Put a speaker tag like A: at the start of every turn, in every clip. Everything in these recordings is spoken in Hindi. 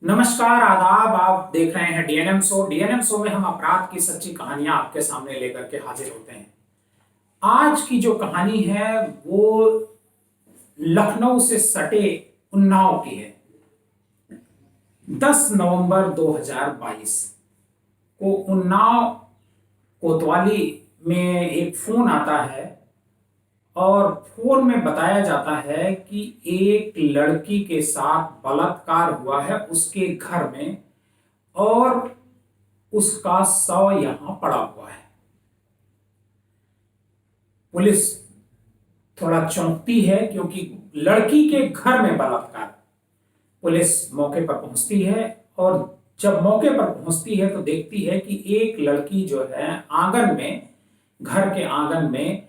A: नमस्कार, आदाब। आप देख रहे हैं डीएनएम शो। डीएनएम शो में हम अपराध की सच्ची कहानियां आपके सामने लेकर के हाजिर होते हैं। आज की जो कहानी है वो लखनऊ से सटे उन्नाव की है। 10 नवंबर 2022 को उन्नाव कोतवाली में एक फोन आता है और फोन में बताया जाता है कि एक लड़की के साथ बलात्कार हुआ है उसके घर में और उसका शव यहां पड़ा हुआ है। पुलिस थोड़ा चौंकती है क्योंकि लड़की के घर में बलात्कार। पुलिस मौके पर पहुंचती है और जब मौके पर पहुंचती है तो देखती है कि एक लड़की जो है आंगन में, घर के आंगन में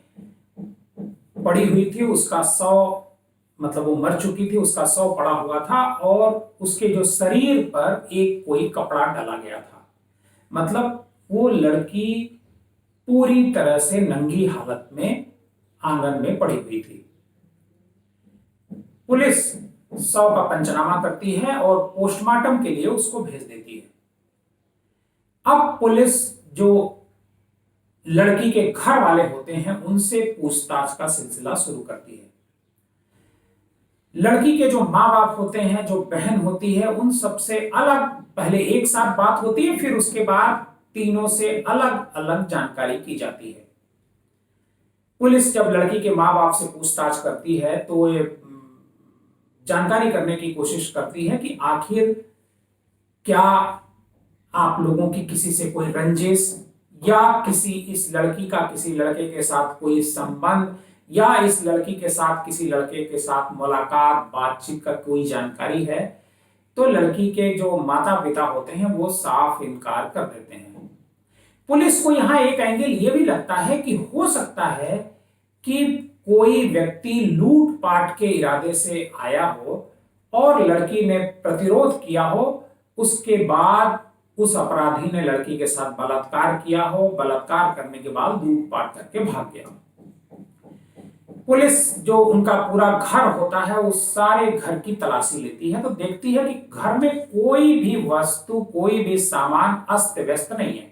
A: पड़ी हुई थी। उसका शव, मतलब वो मर चुकी थी, उसका शव पड़ा हुआ था और उसके जो शरीर पर एक कोई कपड़ा डाला गया था। मतलब वो लड़की पूरी तरह से नंगी हालत में आंगन में पड़ी हुई थी। पुलिस शव का पंचनामा करती है और पोस्टमार्टम के लिए उसको भेज देती है। अब पुलिस जो लड़की के घर वाले होते हैं उनसे पूछताछ का सिलसिला शुरू करती है। लड़की के जो माँ बाप होते हैं, जो बहन होती है, उन सबसे अलग पहले एक साथ बात होती है, फिर उसके बाद तीनों से अलग अलग जानकारी की जाती है। पुलिस जब लड़की के माँ बाप से पूछताछ करती है तो ये जानकारी करने की कोशिश करती है कि आखिर क्या आप लोगों की किसी से कोई रंजिश या इस लड़की का किसी लड़के के साथ कोई संबंध या इस लड़की के साथ किसी लड़के के साथ मुलाकात, बातचीत का कोई जानकारी है। तो लड़की के जो माता पिता होते हैं वो साफ इनकार कर देते हैं। पुलिस को यहां एक एंगल ये भी लगता है कि हो सकता है कि कोई व्यक्ति लूटपाट के इरादे से आया हो और लड़की ने प्रतिरोध किया हो, उसके बाद उस अपराधी ने लड़की के साथ बलात्कार किया हो, बलात्कार करने के बाद लूटपाट करके भाग गया। पुलिस जो उनका पूरा घर होता है उस सारे घर की तलाशी लेती है तो देखती है कि घर में कोई भी वस्तु, कोई भी सामान अस्त व्यस्त नहीं है।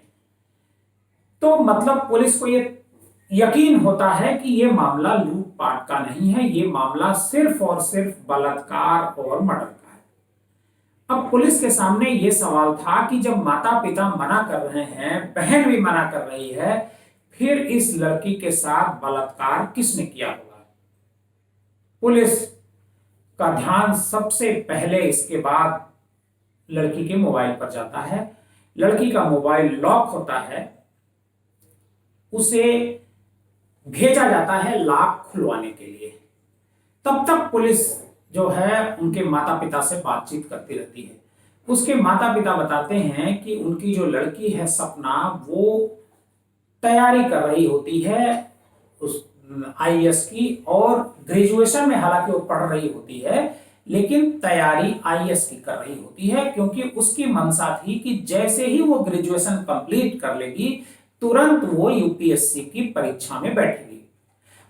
A: तो मतलब पुलिस को ये यकीन होता है कि ये मामला लूटपाट का नहीं है, ये मामला सिर्फ और सिर्फ बलात्कार और मर्डर का है। अब पुलिस के सामने ये सवाल था कि जब माता पिता मना कर रहे हैं, बहन भी मना कर रही है, फिर इस लड़की के साथ बलात्कार किसने किया होगा। पुलिस का ध्यान सबसे पहले इसके बाद लड़की के मोबाइल पर जाता है। लड़की का मोबाइल लॉक होता है, उसे भेजा जाता है लॉक खुलवाने के लिए। तब तक पुलिस जो है उनके माता पिता से बातचीत करती रहती है। उसके माता पिता बताते हैं कि उनकी जो लड़की है सपना, वो तैयारी कर रही होती है उस आईएएस की, और ग्रेजुएशन में हालांकि वो पढ़ रही होती है लेकिन तैयारी आईएएस की कर रही होती है, क्योंकि उसकी मंशा थी कि जैसे ही वो ग्रेजुएशन कंप्लीट कर लेगी तुरंत वो यूपीएससी की परीक्षा में बैठेगी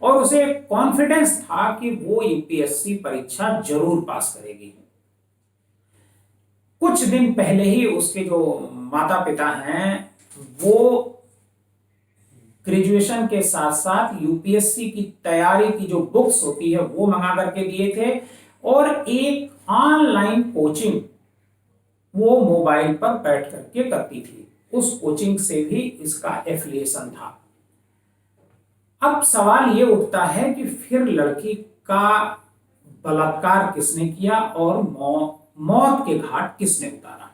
A: और उसे कॉन्फिडेंस था कि वो यूपीएससी परीक्षा जरूर पास करेगी। कुछ दिन पहले ही उसके जो माता पिता हैं वो ग्रेजुएशन के साथ साथ यूपीएससी की तैयारी की जो बुक्स होती है वो मंगा करके दिए थे और एक ऑनलाइन कोचिंग वो मोबाइल पर बैठ करके करती थी। उस कोचिंग से भी इसका एफिलिएशन था। अब सवाल ये उठता है कि फिर लड़की का बलात्कार किसने किया और मौत के घाट किसने उतारा।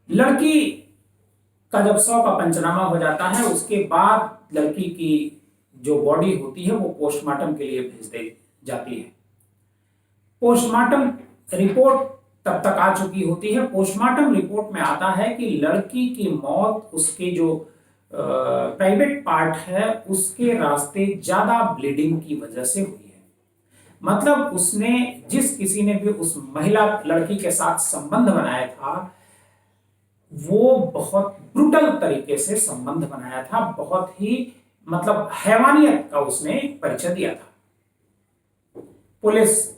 A: लड़की का जब शव का पंचनामा हो जाता है उसके बाद लड़की की जो बॉडी होती है वो पोस्टमार्टम के लिए भेज दी जाती है। पोस्टमार्टम रिपोर्ट तब तक आ चुकी होती है। पोस्टमार्टम रिपोर्ट में आता है कि लड़की की मौत उसके जो प्राइवेट पार्ट है उसके रास्ते ज्यादा ब्लीडिंग की वजह से हुई है। मतलब उसने जिस किसी ने भी उस महिला लड़की के साथ संबंध बनाया था वो बहुत ब्रूटल तरीके से संबंध बनाया था, बहुत ही मतलब हैवानियत का उसने परिचय दिया था। पुलिस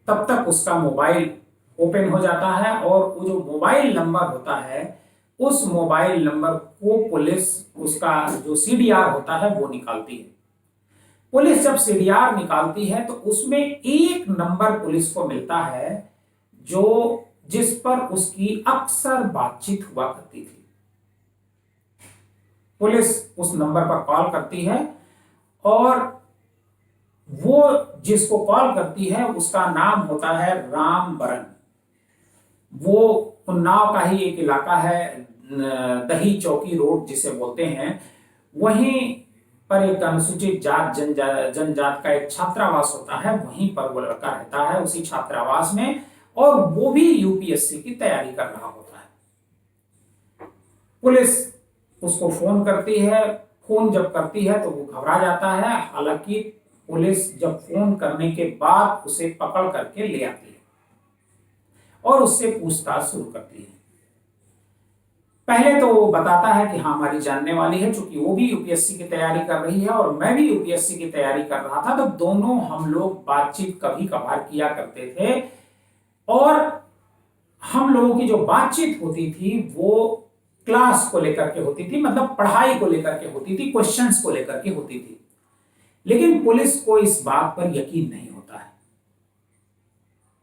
A: तब तक उसका मोबाइल ओपन हो जाता है और वो जो मोबाइल नंबर होता है उस मोबाइल नंबर को पुलिस उसका जो सीडीआर होता है वो निकालती है। पुलिस जब सीडीआर निकालती है तो उसमें एक नंबर पुलिस को मिलता है जो जिस पर उसकी अक्सर बातचीत हुआ करती थी। पुलिस उस नंबर पर कॉल करती है और वो जिसको कॉल करती है उसका नाम होता है रामबरन। वो उन्नाव का ही एक इलाका है, दही चौकी रोड जिसे बोलते हैं, वहीं पर एक अनुसूचित जात जनजात का एक छात्रावास होता है, वहीं पर वो लड़का रहता है उसी छात्रावास में, और वो भी यूपीएससी की तैयारी कर रहा होता है। पुलिस उसको फोन करती है। फोन जब करती है तो वो घबरा जाता है। हालांकि पुलिस जब फोन करने के बाद उसे पकड़ करके ले आती है और उससे पूछताछ शुरू करती है। पहले तो वो बताता है कि हाँ हमारी जानने वाली है, चूंकि वो भी यूपीएससी की तैयारी कर रही है और मैं भी यूपीएससी की तैयारी कर रहा था, तो दोनों हम लोग बातचीत कभी कभार किया करते थे और हम लोगों की जो बातचीत होती थी वो क्लास को लेकर के होती थी, मतलब पढ़ाई को लेकर के होती थी, क्वेश्चंस को लेकर के होती थी। लेकिन पुलिस को इस बात पर यकीन नहीं होता है।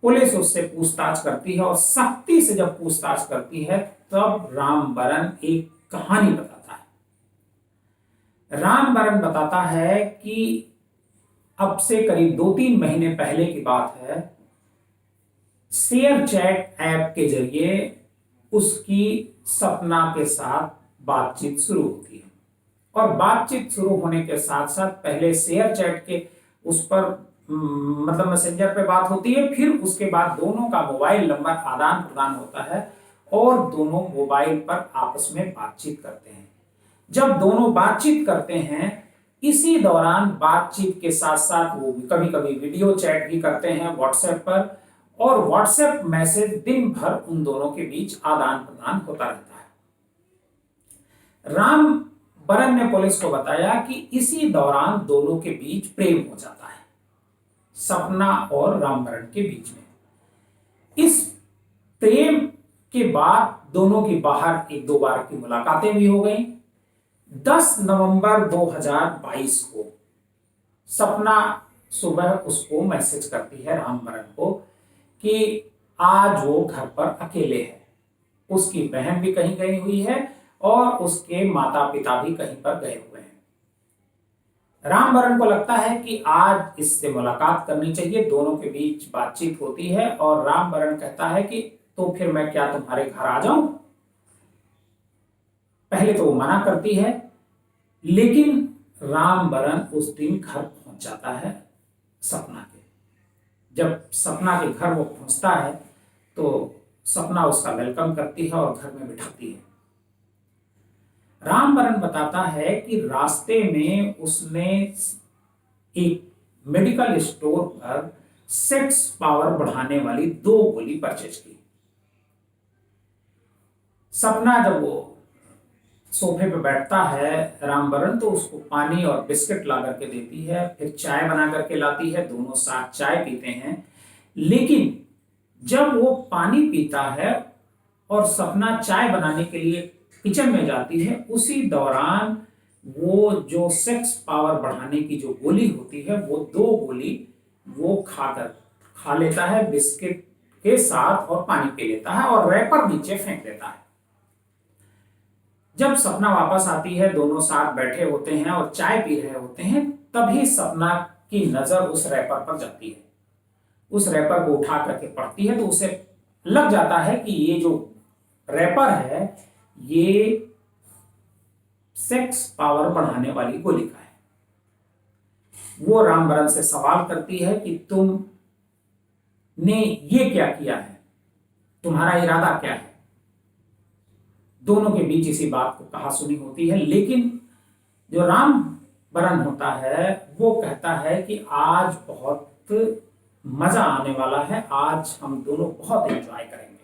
A: पुलिस उससे पूछताछ करती है और सख्ती से जब पूछताछ करती है तब रामबरन एक कहानी बताता है। रामबरन बताता है कि अब से करीब 2-3 महीने पहले की बात है, शेयर चैट ऐप के जरिए उसकी सपना के साथ बातचीत शुरू होती है और बातचीत शुरू होने के साथ साथ पहले शेयर चैट के उस पर मतलब मैसेंजर पे बात होती है, फिर उसके बाद दोनों का मोबाइल नंबर आदान प्रदान होता है और दोनों मोबाइल पर आपस में बातचीत करते हैं। जब दोनों बातचीत करते हैं, इसी दौरान बातचीत के साथ साथ वो कभी कभी वीडियो चैट भी करते हैं व्हाट्सएप पर, और व्हाट्सएप मैसेज दिन भर उन दोनों के बीच आदान प्रदान होता रहता है। रामबरन ने पुलिस को बताया कि इसी दौरान दोनों के बीच प्रेम हो जाता है, सपना और रामबरन के बीच में। इस प्रेम के बाद दोनों की बाहर 1-2 बार की मुलाकातें भी हो गई। 10 नवंबर 2022 को सपना सुबह उसको मैसेज करती है रामबरन को कि आज वो घर पर अकेले है, उसकी बहन भी कहीं गई हुई है और उसके माता पिता भी कहीं पर गए हुए हैं। रामबरन को लगता है कि आज इससे मुलाकात करनी चाहिए, दोनों के बीच बातचीत होती है और रामबरन कहता है कि तो फिर मैं क्या तुम्हारे घर आ जाऊं। पहले तो वो मना करती है, लेकिन रामबरन उस दिन घर पहुंच जाता है सपना के। जब सपना के घर वो पहुंचता है तो सपना उसका वेलकम करती है और घर में बिठाती है। रामबरन बताता है कि रास्ते में उसने एक मेडिकल स्टोर पर सेक्स पावर बढ़ाने वाली 2 गोली परचेज की। सपना जब वो सोफे पे बैठता है रामबरन तो उसको पानी और बिस्किट ला करके देती है, फिर चाय बना करके लाती है, दोनों साथ चाय पीते हैं। लेकिन जब वो पानी पीता है और सपना चाय बनाने के लिए किचन में जाती है, उसी दौरान वो जो सेक्स पावर बढ़ाने की जो गोली होती है वो 2 गोली वो खा लेता है बिस्किट के साथ और पानी पी लेता है और रैपर नीचे फेंक देता है। जब सपना वापस आती है, दोनों साथ बैठे होते हैं और चाय पी रहे होते हैं, तभी सपना की नजर उस रैपर पर जाती है। उस रैपर को उठा करके पढ़ती है तो उसे लग जाता है कि ये जो रैपर है ये सेक्स पावर बढ़ाने वाली गोली का है। वो रामबरन से सवाल करती है कि तुमने ये क्या किया है, तुम्हारा इरादा क्या है। दोनों के बीच इसी बात को कहा सुनी होती है, लेकिन जो रामबरन होता है वो कहता है कि आज बहुत मजा आने वाला है, आज हम दोनों बहुत एंजॉय करेंगे।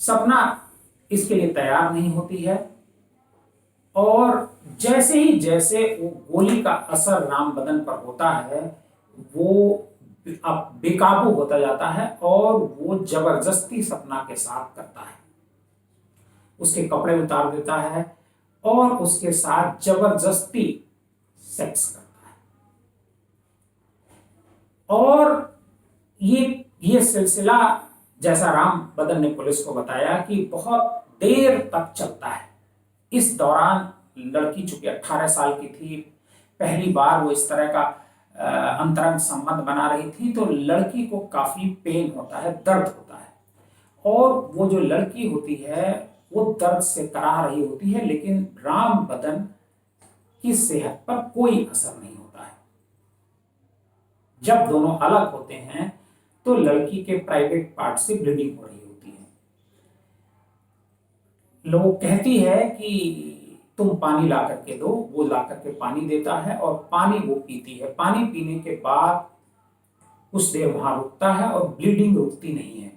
A: सपना इसके लिए तैयार नहीं होती है और जैसे ही जैसे वो गोली का असर रामबरन पर होता है वो अब बेकाबू होता जाता है और वो जबरदस्ती सपना के साथ करता है, उसके कपड़े उतार देता है और उसके साथ जबरदस्ती सेक्स करता है। और ये सिलसिला, जैसा राम बदन ने पुलिस को बताया, कि बहुत देर तक चलता है। इस दौरान लड़की चूंकि 18 साल की थी, पहली बार वो इस तरह का अंतरंग संबंध बना रही थी, तो लड़की को काफी पेन होता है, दर्द होता है। और वो जो लड़की होती है वो दर्द से कराह रही होती है, लेकिन राम बदन की सेहत पर कोई असर नहीं होता है। जब दोनों अलग होते हैं तो लड़की के प्राइवेट पार्ट से ब्लीडिंग हो रही होती है। लोग कहती है कि तुम पानी ला करके दो, वो ला करके पानी देता है और पानी वो पीती है। पानी पीने के बाद कुछ देर वहां रुकता है और ब्लीडिंग रुकती नहीं है।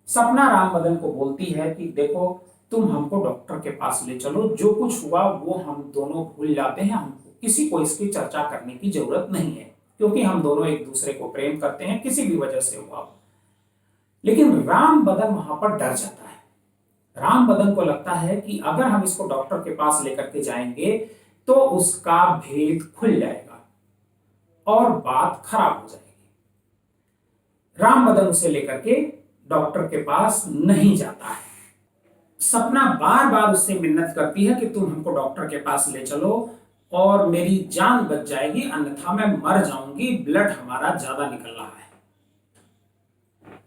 A: सपना राम बदन को बोलती है कि देखो, तुम हमको डॉक्टर के पास ले चलो, जो कुछ हुआ वो हम दोनों भूल जाते हैं, हमको किसी को इसकी चर्चा करने की जरूरत नहीं है, क्योंकि हम दोनों एक दूसरे को प्रेम करते हैं, किसी भी वजह से हुआ। लेकिन राम बदन वहां पर डर जाता है। राम बदन को लगता है कि अगर हम इसको डॉक्टर के पास लेकर के जाएंगे तो उसका भेद खुल जाएगा और बात खराब हो जाएगी। राम बदन उसे लेकर के डॉक्टर के पास नहीं जाता है। सपना बार बार उससे मिन्नत करती है कि तुम हमको डॉक्टर के पास ले चलो और मेरी जान बच जाएगी, अन्यथा मैं मर जाऊंगी, ब्लड हमारा ज्यादा निकल रहा है।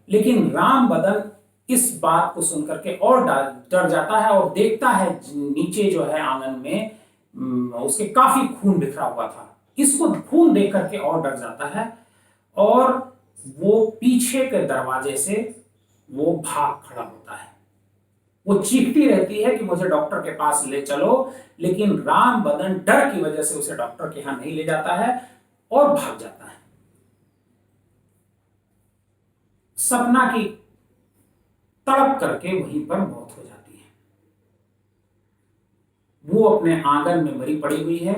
A: लेकिन राम बदन इस बात को सुनकर के और डर जाता है और देखता है नीचे जो है आंगन में उसके काफी खून बिखरा हुआ था। इसको खून देख करके और डर जाता है और वो पीछे के दरवाजे से वो भाग खड़ा होता है। वो चीखती रहती है कि मुझे डॉक्टर के पास ले चलो, लेकिन राम बदन डर की वजह से उसे डॉक्टर के यहां नहीं ले जाता है और भाग जाता है। सपना की तड़प करके वहीं पर मौत हो जाती है। वो अपने आंगन में मरी पड़ी हुई है।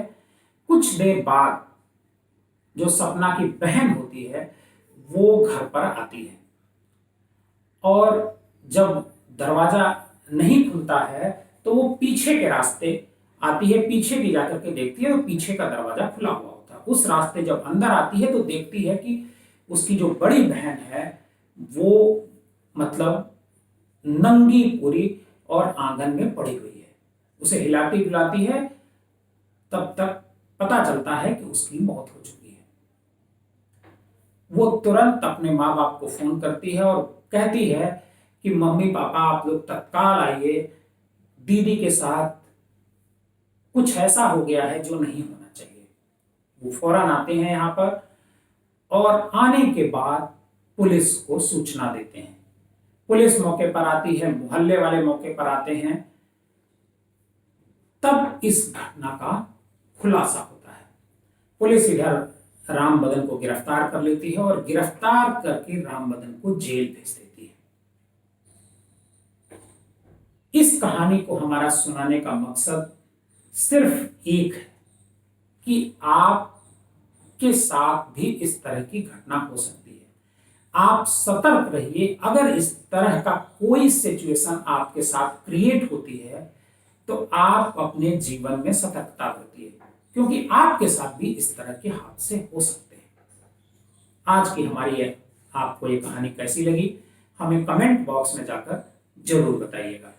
A: कुछ देर बाद जो सपना की बहन होती है वो घर पर आती है और जब दरवाजा नहीं खुलता है तो वो पीछे के रास्ते आती है, पीछे की जाकर के देखती है तो पीछे का दरवाजा खुला हुआ होता है। उस रास्ते जब अंदर आती है तो देखती है कि उसकी जो बड़ी बहन है वो मतलब नंगी पूरी और आंगन में पड़ी हुई है। उसे हिलाती डुलाती है, तब तक पता चलता है कि उसकी मौत हो चुकी है। वो तुरंत अपने माँ बाप को फोन करती है और कहती है कि मम्मी पापा आप लोग तत्काल आइए, दीदी के साथ कुछ ऐसा हो गया है जो नहीं होना चाहिए। वो फौरन आते हैं यहाँ पर और आने के बाद पुलिस को सूचना देते हैं। पुलिस मौके पर आती है, मोहल्ले वाले मौके पर आते हैं, तब इस घटना का खुलासा होता है। पुलिस इधर राम बदन को गिरफ्तार कर लेती है और गिरफ्तार करके राम बदन को जेल भेज देती है। इस कहानी को हमारा सुनाने का मकसद सिर्फ एक है कि आपके साथ भी इस तरह की घटना हो सकती है। आप सतर्क रहिए। अगर इस तरह का कोई सिचुएशन आपके साथ क्रिएट होती है तो आप अपने जीवन में सतर्कता बरतिए, क्योंकि आपके साथ भी इस तरह के हादसे हो सकते हैं। आज की हमारी आपको ये कहानी कैसी लगी हमें कमेंट बॉक्स में जाकर जरूर बताइएगा।